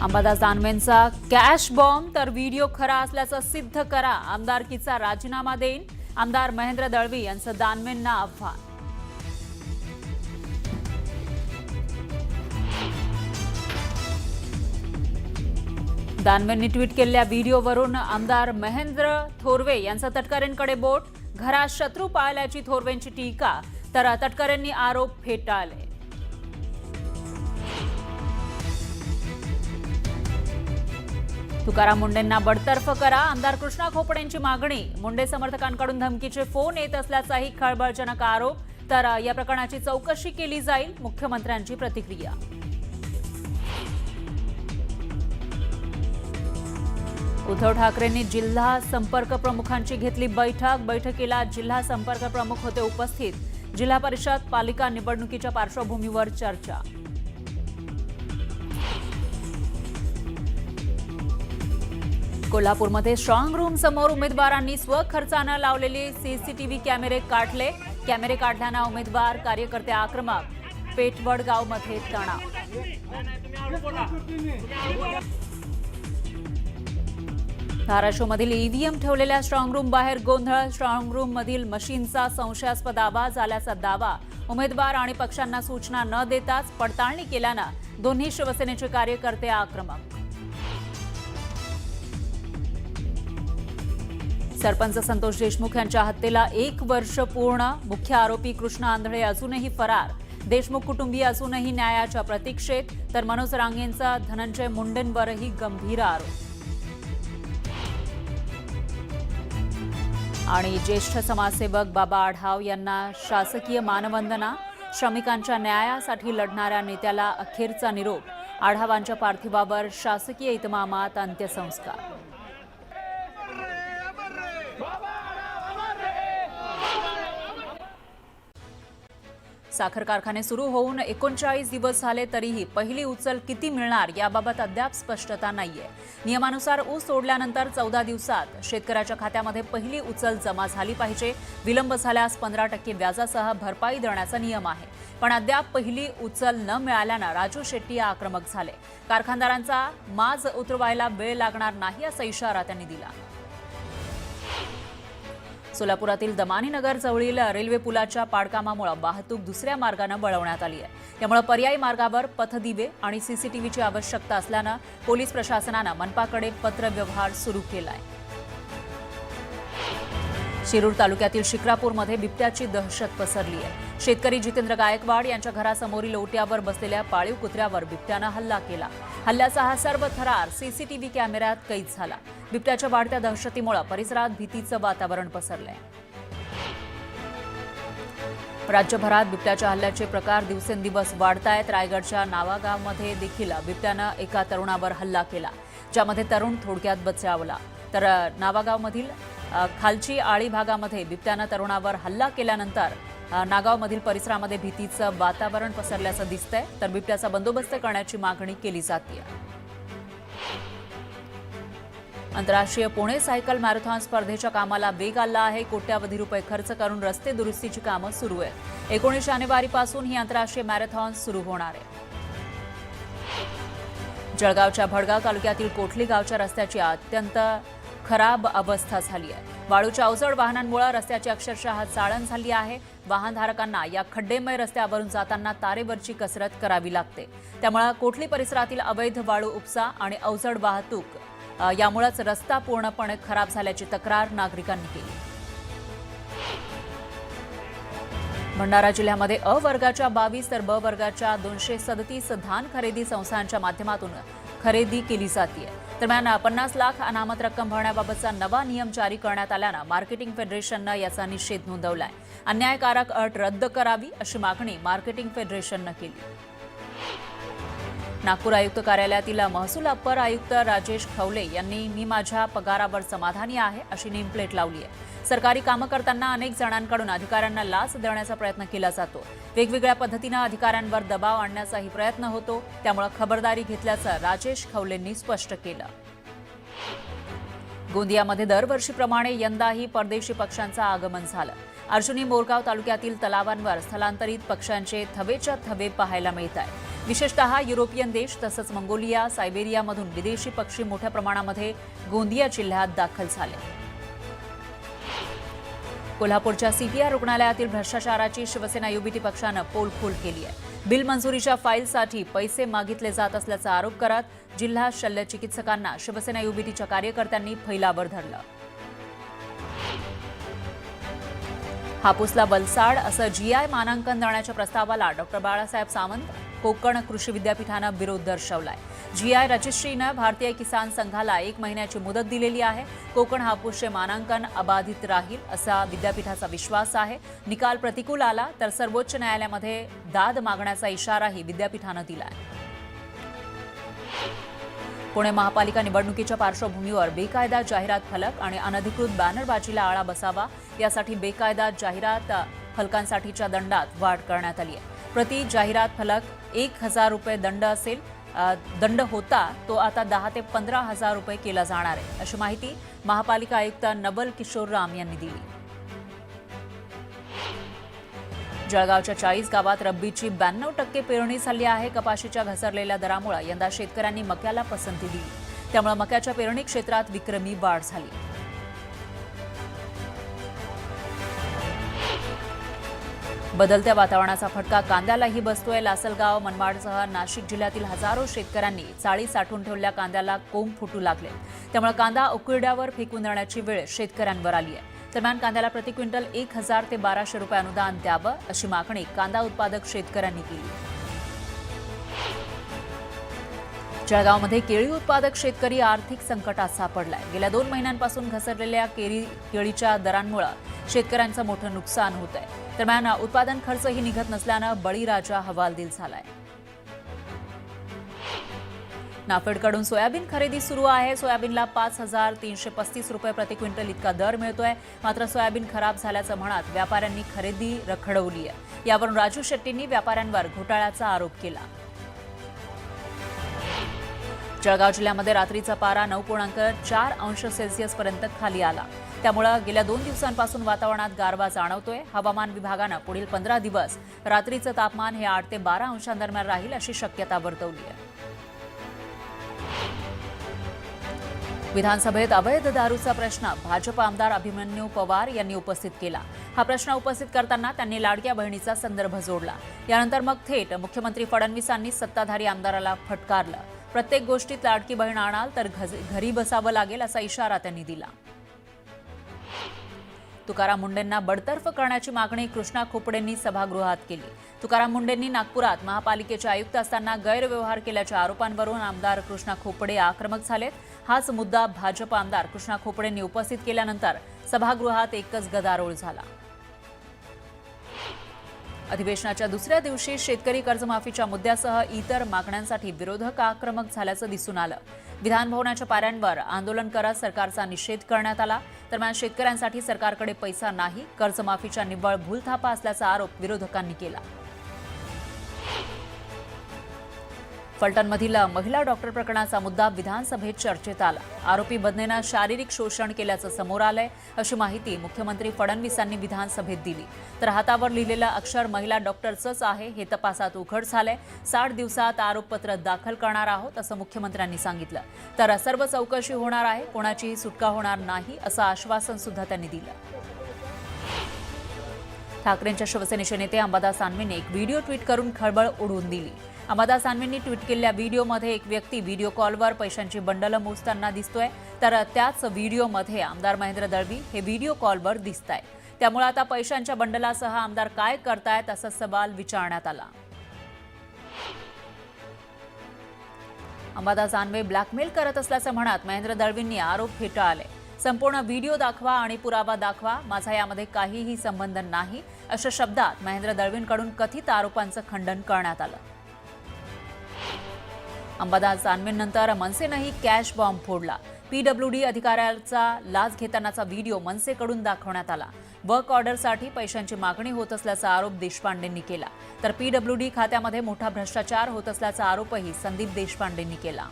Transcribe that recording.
Ambadas दानवेंचा cash bomb तर video खरा असल्याचं सिद्ध करा, आमदारकीचा राजीनामा देईन, आमदार महेंद्र दळवी यांचं दानवेंना आव्हान. दानवेंनी ट्विट केलेल्या व्हिडिओवरून आमदार महेंद्र थोरवे यांचं तटकरेंकडे बोट, घरात शत्रू पाळल्याची थोरवेंची टीका, तर तटकरेंनी आरोप फेटाळले. तुकाराम मुंडेंना बडतर्फ करा, आमदार कृष्णा खोपडेंची मागणी. मुंडे समर्थकांकडून धमकीचे फोन येत असल्याचाही खळबळजनक आरोप, तर या प्रकरणाची चौकशी केली जाईल, मुख्यमंत्र्यांची प्रतिक्रिया. उद्धव ठाकरेंनी जिल्हा संपर्क प्रमुखांची घेतली बैठक. बैठकीला जिल्हा संपर्क प्रमुख होते उपस्थित. जिल्हा परिषद पालिका निवडणुकीच्या पार्श्वभूमीवर चर्चा. कोल्हापूरमध्ये स्ट्रॉंग रूम समोर उमेदवारांनी स्वखर्चाने लावलेले सीसीटीव्ही कॅमेरे काढले. कॅमेरे काढल्यानं उमेदवार कार्यकर्ते आक्रमक. पेठवडगावमध्ये तणाव. धाराशिवमधील ईव्हीएम ठेवलेल्या स्ट्रॉंग रूम बाहेर गोंधळ. स्ट्रॉंग रूम मधील मशीनचा संशयास्पद आवाज आल्याचा दावा. उमेदवार आणि पक्षांना सूचना न देताच पडताळणी केल्यानं दोन्ही शिवसेनेचे कार्यकर्ते आक्रमक. सरपंच संतोष देशमुख यांच्या हत्येला 1 वर्ष पूर्ण. मुख्य आरोपी कृष्ण आंधळे अजूनही फरार. देशमुख कुटुंबीय अजूनही न्यायाच्या प्रतीक्षेत, तर मनोज रांगेंचा धनंजय मुंडेंवरही गंभीर आरोप. आणि ज्येष्ठ समाजसेवक बाबा आढाव यांना शासकीय मानवंदना. श्रमिकांच्या न्यायासाठी लढणाऱ्या नेत्याला अखेरचा निरोप. आढावांच्या पार्थिवावर शासकीय इतमामात अंत्यसंस्कार. साखर कारखाने सुरू होऊन 39 दिवस झाले तरीही पहिली उचल किती मिळणार याबाबत अद्याप स्पष्टता नाहीये. नियमानुसार ऊस तोडल्यानंतर 14 दिवसात शेतकऱ्याच्या खात्यामध्ये पहिली उचल जमा झाली पाहिजे. विलंब झाल्यास 15% व्याजासह भरपाई देण्याचा नियम आहे. पण अद्याप पहिली उचल न मिळाल्यानं राजू शेट्टी आक्रमक झाले. कारखानदारांचा माज उतरवायला वेळ लागणार नाही असा इशारा त्यांनी दिला. सोलापुरातील दमानीनगर जवळील रेल्वे पुलाच्या पाडकामामुळे वाहतूक दुसऱ्या मार्गाने वळवण्यात आली आहे. त्यामुळे पर्यायी मार्गावर पथदिवे आणि सीसीटीव्हीची आवश्यकता असल्यानं पोलीस प्रशासनानं मनपाकडे पत्रव्यवहार सुरू केलाय. शिरूर तालुक्यातील शिक्रापूरमध्ये बिबट्याची दहशत पसरली आहे. शेतकरी जितेंद्र गायकवाड यांच्या घरासमोरील ओट्यावर बसलेल्या पाळीव कुत्र्यावर बिबट्यानं हल्ला केला. हल्ल्याचा हा सर्व थरार सीसीटीव्ही कॅमेऱ्यात कैद झाला. बिबट्याच्या वाढत्या दहशतीमुळे परिसरात भीतीचं वातावरण पसरलंय. राज्यभरात बिबट्याच्या हल्ल्याचे प्रकार दिवसेंदिवस वाढतायत. रायगडच्या नावागावमध्ये देखील बिबट्यानं एका तरुणावर हल्ला केला, ज्यामध्ये तरुण थोडक्यात बचावला. तर नावागावमधील खालची आळी भागामध्ये बिबट्यानं तरुणावर हल्ला केल्यानंतर नागावमधील परिसरामध्ये भीतीचं वातावरण पसरल्याचं दिसतंय. तर बिबट्याचा बंदोबस्त करण्याची मागणी केली जाते. आंतरराष्ट्रीय पुणे सायकल मॅरेथॉन स्पर्धेच्या कामाला वेग आला आहे. कोट्यावधी रुपये खर्च करून रस्ते दुरुस्तीची कामं सुरू आहेत. 19 जानेवारीपासून ही आंतरराष्ट्रीय मॅरेथॉन सुरू होणार आहे. जळगावच्या भडगाव तालुक्यातील कोठली गावच्या रस्त्याची अत्यंत खराब अवस्था झाली आहे. वाळूच्या अवजड वाहनांमुळे रस्त्याची अक्षरशः चाळण झाली आहे. वाहनधारकांना या खड्डेमय रस्त्यावरून जाताना तारेवरची कसरत करावी लागते. त्यामुळे कोठली परिसरातील अवैध वाळू उपसा आणि अवजड वाहतूक यामुळेच रस्ता पूर्णपणे खराब झाल्याची तक्रार नागरिकांनी केली. भंडारा जिल्ह्यामध्ये अ वर्गाच्या 22 तर ब वर्गाच्या 237 धान खरेदी संस्थांच्या माध्यमातून खरेदी केली जाते. दरम्यान 50 लाख अनामत रक्कम भरण्याबाबतचा नवा नियम जारी करण्यात आल्यानं मार्केटिंग फेडरेशननं याचा निषेध नोंदवलाय. अन्यायकारक अट रद्द करावी अशी मागणी मार्केटिंग फेडरेशननं केली. नागपूर आयुक्त कार्यालयातील महसूल अप्पर आयुक्त राजेश खवले यांनी मी माझ्या पगारावर समाधानी आहे अशी नेमप्लेट लावली आहे. सरकारी कामं करताना अनेक जणांकडून अधिकाऱ्यांना लाच देण्याचा प्रयत्न केला जातो. वेगवेगळ्या पद्धतीनं अधिकाऱ्यांवर दबाव आणण्याचाही प्रयत्न होतो. त्यामुळे खबरदारी घेतल्याचं राजेश खवलेंनी स्पष्ट केलं. गोंदियामध्ये दरवर्षीप्रमाणे यंदाही परदेशी पक्ष्यांचं आगमन झालं. अर्जुनी मोरगाव तालुक्यातील तलावांवर स्थलांतरित पक्ष्यांचे थवेच्या थवे पाहायला मिळत आहेत। विशेषतः युरोपियन देश तसंच मंगोलिया, सायबेरियामधून विदेशी पक्षी मोठ्या प्रमाणामध्ये गोंदिया जिल्ह्यात दाखल झाले। कोल्हापूरच्या सीपीआर रुग्णालयातील भ्रष्टाचाराची शिवसेना युबीटी पक्षानं पोलखोल केली आहे। बिल मंजुरीच्या फाईलसाठी पैसे मागितले जात असल्याचा आरोप करत जिल्हा शल्य चिकित्सकांना शिवसेना युबीटीच्या कार्यकर्त्यांनी फैलावर धरलं। हापूसला वलसाड असं जीआय मानांकन देण्याच्या प्रस्तावाला डॉ. बाळासाहेब सावंत कोकण कृषी विद्यापीठानं विरोध दर्शवलाय। जीआय रजिस्ट्रीनं भारतीय किसान संघाला 1 महिन्याची मुदत दिलेली आहे। कोकण हापूसचे मानांकन अबाधित राहील असा विद्यापीठाचा विश्वास आहे। निकाल प्रतिकूल आला तर सर्वोच्च न्यायालयामध्ये दाद मागण्याचा इशाराही विद्यापीठानं दिलाय। पुणे महापालिका निवडणुकीच्या पार्श्वभूमीवर बेकायदा जाहिरात फलक आणि अनधिकृत बॅनरबाजीला आळा बसावा यासाठी बेकायदा जाहिरात फलकांसाठीच्या दंडात वाढ करण्यात आली आहे। प्रति जाहिरात फलक 1,000 रुपये दंड होता तो आता 10 ते 15,000 रुपये केला जाणार आहे, अशी माहिती महापालिका आयुक्त नवल किशोर राम यांनी दिली। जळगावच्या 40 गावात रब्बीची 92% पेरणी झाली आहे। कपाशीच्या घसरलेल्या दरामुळे यंदा शेतकऱ्यांनी मक्याला पसंती दिली, त्यामुळे मक्याच्या पेरणी क्षेत्रात विक्रमी वाढ झाली। बदलत्या वातावरणाचा फटका कांद्यालाही बसतोय। लासलगाव, मनमाडसह नाशिक जिल्ह्यातील हजारो शेतकऱ्यांनी चाळी साठवून ठेवलेल्या कांद्याला कोंब फुटू लागले, त्यामुळे कांदा उकिरड्यावर फेकून देण्याची वेळ शेतकऱ्यांवर आली आहे। दरम्यान कांद्याला प्रति क्विंटल 1,000 ते 1,200 रुपये अनुदान द्यावं अशी मागणी कांदा उत्पादक शेतकऱ्यांनी केली। जळगावमध्ये केळी उत्पादक शेतकरी आर्थिक संकटात सापडलाय। गेल्या 2 महिन्यांपासून घसरलेल्या केळीच्या दरांमुळे शेतकऱ्यांचं मोठं नुकसान होत आहे। दरम्यान उत्पादन खर्चही निघत नसल्यानं बळीराजा हवालदिल झालाय। नाफेडकडून सोयाबीन खरेदी सुरू आहे। सोयाबीनला 5,335 रुपये प्रति क्विंटल इतका दर मिळतोय। मात्र सोयाबीन खराब झाल्याचं म्हणत व्यापाऱ्यांनी खरेदी रखडवली आहे। यावरून राजू शेट्टींनी व्यापाऱ्यांवर घोटाळ्याचा आरोप केला। जळगाव जिल्ह्यामध्ये रात्रीचा पारा 9.4 अंश सेल्सिअस पर्यंत खाली आला, त्यामुळे गेल्या 2 दिवसांपासून वातावरणात गारवा जाणवतोय। हवामान विभागानं पुढील 15 दिवस रात्रीचं तापमान हे 8 ते 12 अंशांदरम्यान राहील अशी शक्यता वर्तवली आहे। विधानसभेत अवैध दारूचा प्रश्न भाजप आमदार अभिमन्यू पवार यांनी उपस्थित केला। हा प्रश्न उपस्थित करताना त्यांनी लाडक्या बहिणीचा संदर्भ जोडला। यानंतर मग थेट मुख्यमंत्री फडणवीसांनी सत्ताधारी आमदाराला फटकारलं। प्रत्येक गोष्टीत लाडकी बहीण आणाल तर घरी बसावं लागेल असा इशारा त्यांनी दिला। तुकाराम मुंडेंना बडतर्फ करण्याची मागणी कृष्णा खोपडेंनी सभागृहात केली। तुकाराम मुंडेंनी नागपुरात महापालिकेचे आयुक्त असताना गैरव्यवहार केल्याच्या आरोपांवरून आमदार कृष्णा खोपडे आक्रमक झालेत। हाच मुद्दा भाजप आमदार कृष्णा खोपडेंनी उपस्थित केल्यानंतर सभागृहात एकच गदारोळ झाला। अधिवेशनाच्या दुसऱ्या दिवशी शेतकरी कर्जमाफीच्या मुद्द्यासह इतर मागण्यांसाठी विरोधक आक्रमक झाल्याचं दिसून आलं। विधानभवनाच्या पाऱ्यांवर आंदोलन करत सरकारचा निषेध करण्यात आला। दरम्यान शेतकऱ्यांसाठी सरकारकडे पैसा नाही, कर्जमाफीच्या निव्वळ भूलथापा असल्याचा आरोप विरोधकांनी केला। फलटणमधील महिला डॉक्टर प्रकरणाचा मुद्दा विधानसभेत चर्चेत आला। आरोपी बदनेनं शारीरिक शोषण केल्याचं समोर आलंय अशी माहिती मुख्यमंत्री फडणवीसांनी विधानसभेत दिली। तर हातावर लिहिलेलं अक्षर महिला डॉक्टरचंच आहे हे तपासात उघड झालंय। 60 दिवसात आरोपपत्र दाखल करणार आहोत असं मुख्यमंत्र्यांनी सांगितलं। तर सर्व चौकशी होणार आहे, कोणाचीही सुटका होणार नाही असं आश्वासन सुद्धा त्यांनी दिलं। ठाकरेंच्या शिवसेनेचे नेते अंबादास दानवेंनी एक व्हिडिओ ट्विट करून खळबळ उडवून दिली। अंबादास दानवेंनी ट्विट केलेल्या व्हिडिओमध्ये एक व्यक्ती व्हिडिओ कॉलवर पैशांची बंडलं मोजताना दिसतोय, तर त्याच व्हिडिओमध्ये आमदार महेंद्र दळवी हे व्हिडिओ कॉलवर दिसताय। त्यामुळे आता पैशांच्या बंडलासह आमदार काय करतायत असा सवाल विचारण्यात आला। अंबादास दानवे ब्लॅकमेल करत असल्याचं म्हणत महेंद्र दळवींनी आरोप फेटाळले। संपूर्ण व्हिडिओ दाखवा आणि पुरावा दाखवा, माझा यामध्ये काहीही संबंध नाही अशा शब्दात महेंद्र दळवींकडून कथित आरोपांचं खंडन करण्यात आलं। अंबादास दानवेंनंतर मनसेनंही कॅश बॉम्ब फोडला। पीडब्ल्यूडी अधिकाऱ्याचा लाच घेतानाचा व्हिडिओ मनसेकडून दाखवण्यात आला। वर्क ऑर्डरसाठी पैशांची मागणी होत असल्याचा आरोप देशपांडेंनी केला। तर पीडब्ल्यूडी खात्यामध्ये मोठा भ्रष्टाचार होत असल्याचा आरोपही संदीप देशपांडेंनी केला।